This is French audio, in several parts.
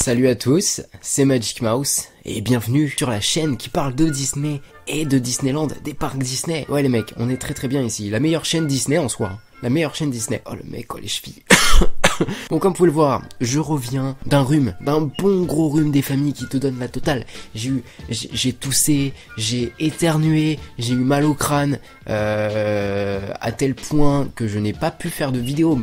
Salut à tous, c'est Magic Mouse et bienvenue sur la chaîne qui parle de Disney et de Disneyland, des parcs Disney. Ouais les mecs, on est très bien ici, la meilleure chaîne Disney en soi, la meilleure chaîne Disney. Oh le mec, oh les chevilles. Bon, comme vous pouvez le voir, je reviens d'un rhume, d'un bon gros rhume des familles qui te donne la totale. J'ai toussé, j'ai éternué, j'ai eu mal au crâne, à tel point que je n'ai pas pu faire de vidéo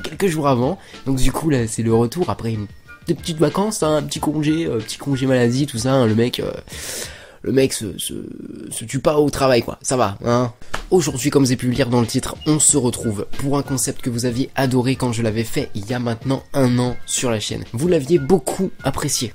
quelques jours avant. Donc du coup là, c'est le retour après des petites vacances, hein, un petit congé maladie, tout ça. Hein, le mec se tue pas au travail, quoi. Ça va, hein. Aujourd'hui, comme vous avez pu le lire dans le titre, on se retrouve pour un concept que vous aviez adoré quand je l'avais fait il y a maintenant 1 an sur la chaîne. Vous l'aviez beaucoup apprécié,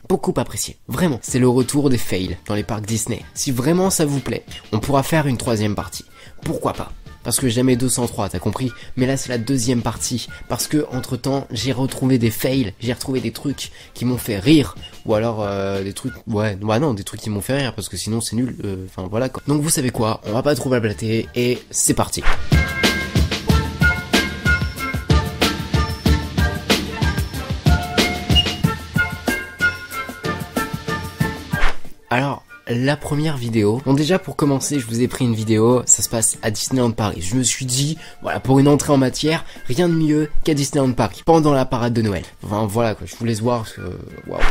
vraiment. C'est le retour des fails dans les parcs Disney. Si vraiment ça vous plaît, on pourra faire une 3e partie. Pourquoi pas? Parce que jamais 203, t'as compris? Mais là c'est la 2e partie, parce que entre temps j'ai retrouvé des fails, j'ai retrouvé des trucs qui m'ont fait rire, ou alors des trucs, des trucs qui m'ont fait rire, parce que sinon c'est nul, enfin voilà quoi. Donc vous savez quoi, on va pas trop blablater, et c'est parti. Alors, la première vidéo, bon déjà pour commencer je vous ai pris une vidéo, ça se passe à Disneyland Paris. Je me suis dit, voilà, pour une entrée en matière, rien de mieux qu'à Disneyland Paris, pendant la parade de Noël. Enfin voilà quoi, je vous laisse voir parce que, waouh.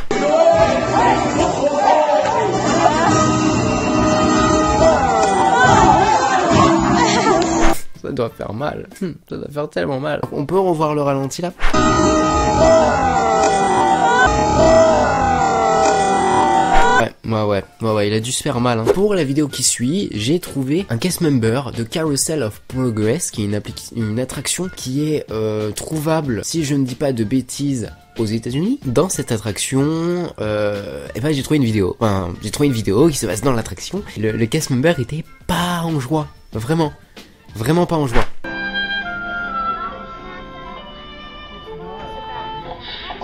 Ça doit faire mal, ça doit faire tellement mal. On peut revoir le ralenti là? Ouais, il a dû se faire mal. Hein. Pour la vidéo qui suit, j'ai trouvé un cast member de Carousel of Progress, qui est une attraction qui est trouvable, si je ne dis pas de bêtises, aux États-Unis. Dans cette attraction, j'ai trouvé une vidéo. Enfin, j'ai trouvé une vidéo qui se passe dans l'attraction. Le cast member était pas en joie, vraiment pas en joie.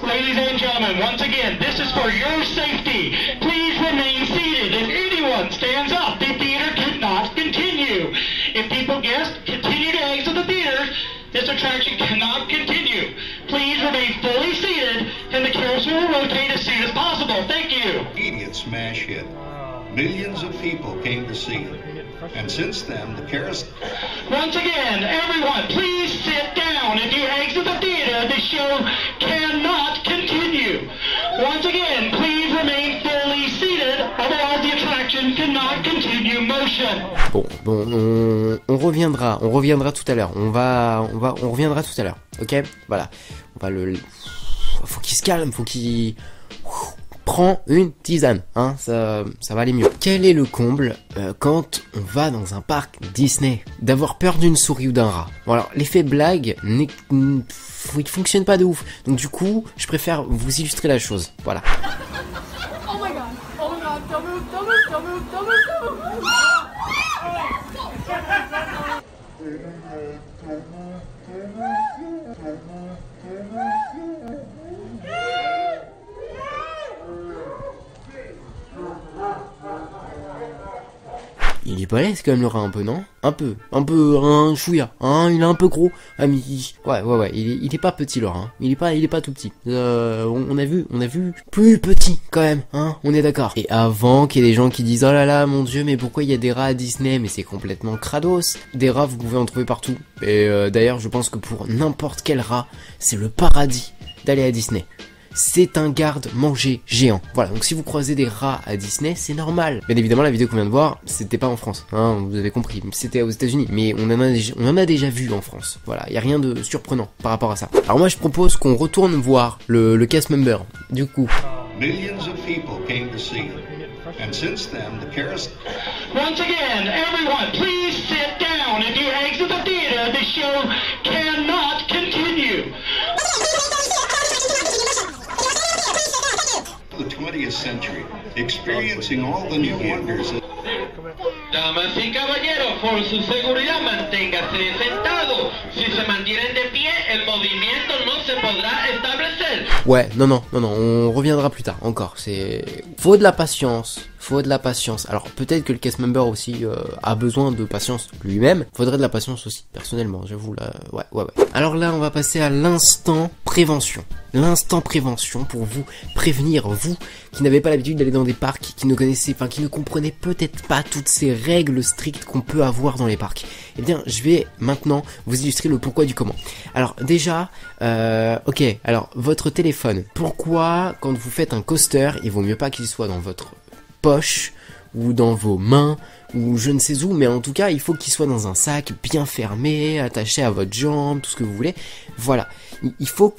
Ladies and gentlemen, once again, this is for your safety. Please remain seated. If anyone stands up, the theater cannot continue. If people guess continue to exit the theater, this attraction cannot continue. Please remain fully seated, and the carousel will rotate as soon as possible. Thank you. Immediate smash hit. Millions of people came to see it. And since then, the carousel... Once again, everyone, please sit down. If you exit the theater, the show cannot continue. Once again, please remain fully seated, otherwise the attraction cannot continue motion. Bon, on reviendra tout à l'heure. On reviendra tout à l'heure. Ok, voilà. Faut qu'il se calme, faut qu'il prend une tisane, hein, ça va aller mieux. Quel est le comble quand on va dans un parc Disney? D'avoir peur d'une souris ou d'un rat. Bon alors, l'effet blague il fonctionne pas de ouf. Donc du coup, je préfère vous illustrer la chose. Voilà. Oh my god, don't move. Il est balèze quand même le rat un peu, non? Un chouïa, hein, il est un peu gros. Ah mais ouais, il est pas petit le rat, hein. Il est pas tout petit. On a vu plus petit quand même, hein, on est d'accord. Et avant qu'il y ait des gens qui disent oh là là mon dieu mais pourquoi il y a des rats à Disney, mais c'est complètement crados. Des rats vous pouvez en trouver partout. Et d'ailleurs je pense que pour n'importe quel rat, c'est le paradis d'aller à Disney. C'est un garde-manger géant. Voilà, donc si vous croisez des rats à Disney, c'est normal. Bien évidemment, la vidéo qu'on vient de voir, c'était pas en France, hein, vous avez compris, c'était aux États-Unis, mais on en a déjà vu en France. Voilà, il y a rien de surprenant par rapport à ça. Alors moi, je propose qu'on retourne voir le cast member. Du coup. Millions of people came to see it. And since then, the carousel... Once again, everyone, please sit down. If you exit the theater, the show cannot continue. The 20th century, experiencing all the new wonders. Damas y caballeros, por su seguridad manténgase sentado. Si se mantienen de pie, el movimiento no se podrá establecer. Ouais, non, on reviendra plus tard, encore. Faut de la patience. faut de la patience. Alors peut-être que le cast member aussi a besoin de patience lui-même. Faudrait de la patience aussi, personnellement, j'avoue là. Ouais. Alors là, on va passer à l'instant prévention. L'instant prévention pour vous prévenir, vous qui n'avez pas l'habitude d'aller dans des parcs, qui ne connaissez, enfin qui ne comprenez peut-être pas toutes ces règles strictes qu'on peut avoir dans les parcs. Eh bien, je vais maintenant vous illustrer le pourquoi du comment. Alors déjà, ok, alors votre téléphone, pourquoi quand vous faites un coaster, il vaut mieux pas qu'il soit dans votre poche ou dans vos mains ou je ne sais où, mais en tout cas il faut qu'il soit dans un sac bien fermé, attaché à votre jambe, tout ce que vous voulez. Voilà, il faut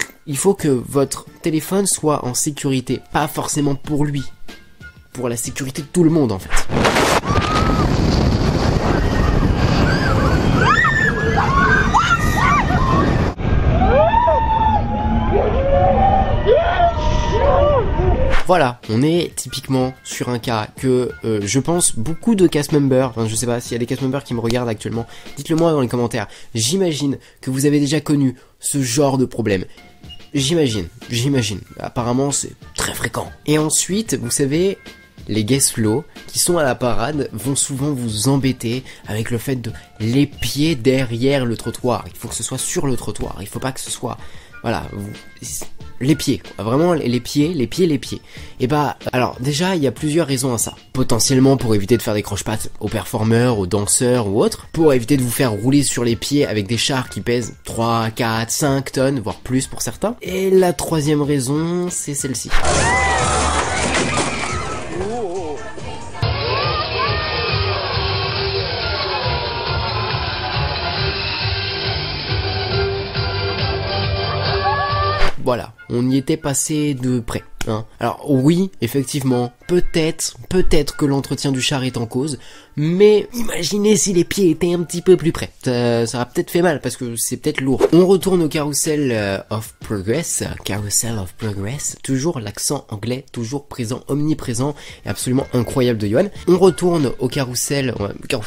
que votre téléphone soit en sécurité, pas forcément pour lui, pour la sécurité de tout le monde en fait. Voilà, on est typiquement sur un cas que je pense beaucoup de cast members, enfin je sais pas s'il y a des cast members qui me regardent actuellement, dites-le moi dans les commentaires. J'imagine que vous avez déjà connu ce genre de problème. J'imagine. Apparemment c'est très fréquent. Et ensuite, vous savez, les guest flow qui sont à la parade vont souvent vous embêter avec le fait de les pieds derrière le trottoir. Il faut que ce soit sur le trottoir, il faut pas que ce soit... Voilà, les pieds, quoi. Vraiment les pieds. Et bah, alors déjà, il y a plusieurs raisons à ça. Potentiellement pour éviter de faire des croche-pattes aux performeurs, aux danseurs ou autres. Pour éviter de vous faire rouler sur les pieds avec des chars qui pèsent 3, 4, 5 tonnes, voire plus pour certains. Et la troisième raison, c'est celle-ci. Voilà, on y était passé de près. Hein. Alors oui, effectivement, peut-être que l'entretien du char est en cause, mais imaginez si les pieds étaient un petit peu plus près. Ça aurait peut-être fait mal parce que c'est peut-être lourd. On retourne au Carousel of Progress, toujours l'accent anglais, toujours présent, omniprésent et absolument incroyable de Yoann. On retourne au Carousel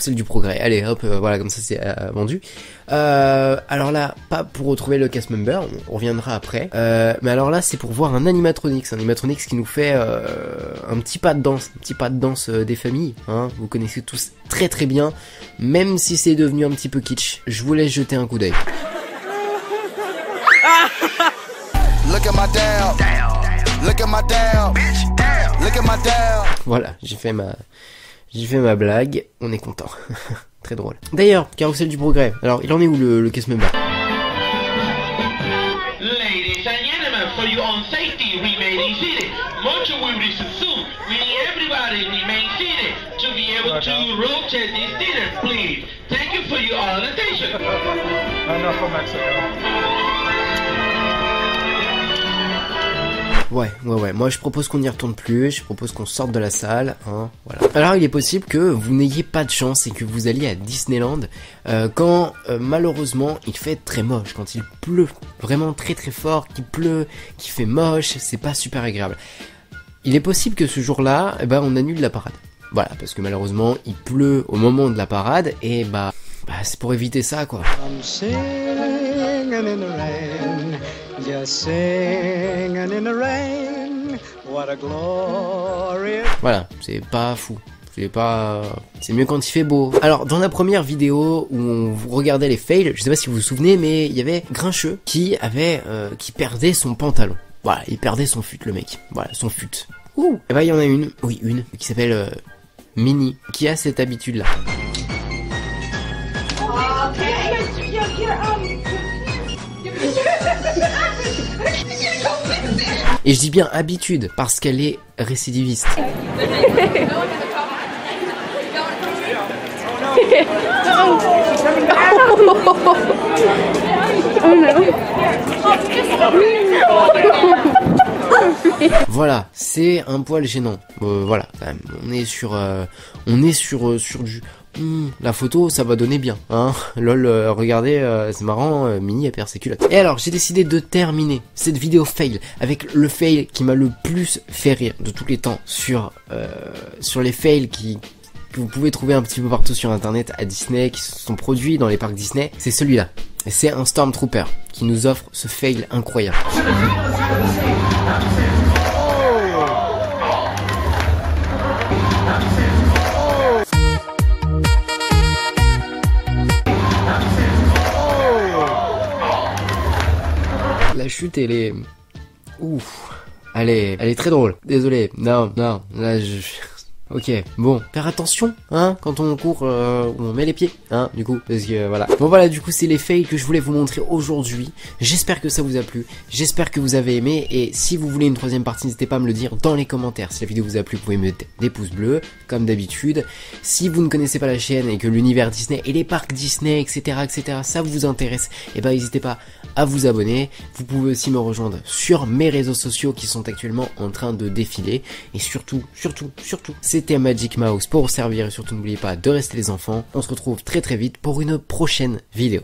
du Progrès. Allez, hop, voilà, comme ça c'est vendu. Alors là, pas pour retrouver le cast member, on reviendra après. Mais alors là, c'est pour voir un animatronics qui nous fait un petit pas de danse des familles, hein. Vous connaissez tous très très bien, même si c'est devenu un petit peu kitsch. Je vous laisse jeter un coup d'œil. Voilà, j'ai fait ma blague, on est content. Très drôle. D'ailleurs, Carousel du Progrès, alors il en est où le cast member? Ladies and gentlemen, for your own safety, remain seated. Much of we soon. We need everybody remain seated to be able to rotate this theater, please. Thank you for your attention. Enough for Mexico. Ouais. Moi, je propose qu'on n'y retourne plus. Je propose qu'on sorte de la salle. Hein, voilà. Alors, il est possible que vous n'ayez pas de chance et que vous alliez à Disneyland quand, malheureusement, il fait très moche. Quand il pleut vraiment très très fort, qu'il pleut, qu'il fait moche, c'est pas super agréable. Il est possible que ce jour-là, on annule la parade. Voilà, parce que malheureusement, il pleut au moment de la parade et c'est pour éviter ça, quoi. I'm singing in the rain, just singing in the rain, what a glorious... Voilà, c'est pas fou. C'est mieux quand il fait beau. Alors, dans la première vidéo où on regardait les fails, je sais pas si vous vous souvenez, mais il y avait Grincheux qui perdait son pantalon. Voilà, il perdait son fut, le mec. Voilà, son fut. Ouh. Et il y en a une, qui s'appelle Minnie, qui a cette habitude-là. Et je dis bien habitude, parce qu'elle est récidiviste. Voilà, c'est un poil gênant. Voilà, on est sur du... la photo, ça va donner bien, hein. Lol, regardez, c'est marrant, Minnie a perdu ses culottes. Et alors, j'ai décidé de terminer cette vidéo fail avec le fail qui m'a le plus fait rire de tous les temps sur les fails que vous pouvez trouver un petit peu partout sur internet à Disney, qui sont produits dans les parcs Disney. C'est celui-là. Et c'est un Stormtrooper qui nous offre ce fail incroyable. suite, elle est... Ouf. Elle est très drôle. Désolé. Non, là, Ok, bon, faire attention, hein, quand on court, où on met les pieds, hein, du coup, parce que voilà. Bon voilà, du coup, c'est les fails que je voulais vous montrer aujourd'hui. J'espère que ça vous a plu, j'espère que vous avez aimé, et si vous voulez une troisième partie, n'hésitez pas à me le dire dans les commentaires. Si la vidéo vous a plu, vous pouvez mettre des pouces bleus, comme d'habitude. Si vous ne connaissez pas la chaîne et que l'univers Disney et les parcs Disney, etc., ça vous intéresse, et ben n'hésitez pas à vous abonner. Vous pouvez aussi me rejoindre sur mes réseaux sociaux qui sont actuellement en train de défiler. Et surtout, c'était Magic Mouse pour vous servir, et surtout n'oubliez pas de rester les enfants. On se retrouve très vite pour une prochaine vidéo.